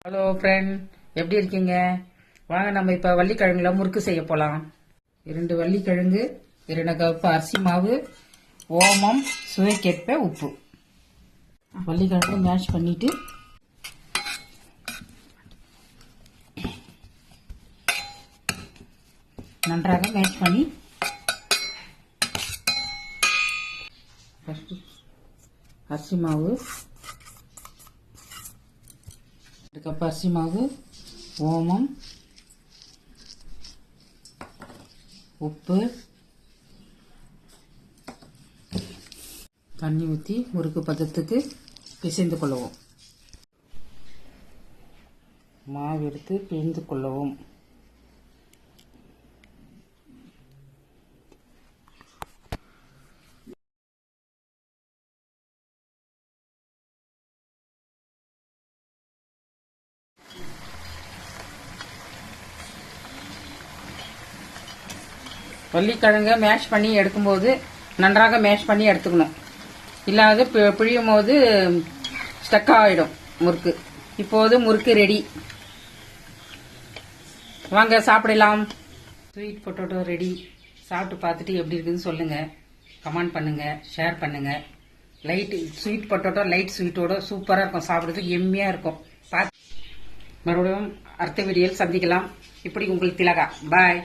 Hello friend, எப்படி இருக்கீங்க? வாங்க நம்ம இப்ப வள்ளிக்கிழங்குல முறுக்கு செய்ய போலாம். 2 வள்ளிக்கிழங்கு, 2 கப் அரிசி மாவு, ஓமம், சுவைக்கேற்ப உப்பு. வள்ளிக்கிழங்கு மேஷ் பண்ணிட்டு நன்றாக மேஷ் பண்ணி அரிசி மாவு, 2 கப் அரிசி மாவு, ஓமம், உப்பு, தண்ணி ஊற்றி முறுக்கு பதத்துக்கு பிசைந்து கொள்ளவும். மாவு எடுத்து பிழிந்து கொள்ளவும். வள்ளிக்கிழங்க மேஷ் பண்ணி எடுக்கும்போது நன்றாக மேஷ் பண்ணி எடுத்துக்கணும். இல்லாத பிழியும் போது ஸ்டக் ஆகிடும் முறுக்கு. இப்போது முறுக்கு ரெடி. வாங்க சாப்பிடலாம். Sweet potato ready. சாப்பிட்டு பார்த்துட்டு எப்படி இருக்குன்னு சொல்லுங்க. கமெண்ட் பண்ணுங்க, ஷேர் பண்ணுங்க. லைட் ஸ்வீட் பொட்டேட்டோ லைட் ஸ்வீட்டோட சூப்பராக இருக்கும். சாப்பிட்றதுக்கு எம்மியாக இருக்கும். மறுபடியும் அடுத்த வீடியோவில் சந்திக்கலாம். இப்படி உங்கள் திலகா. பாய்.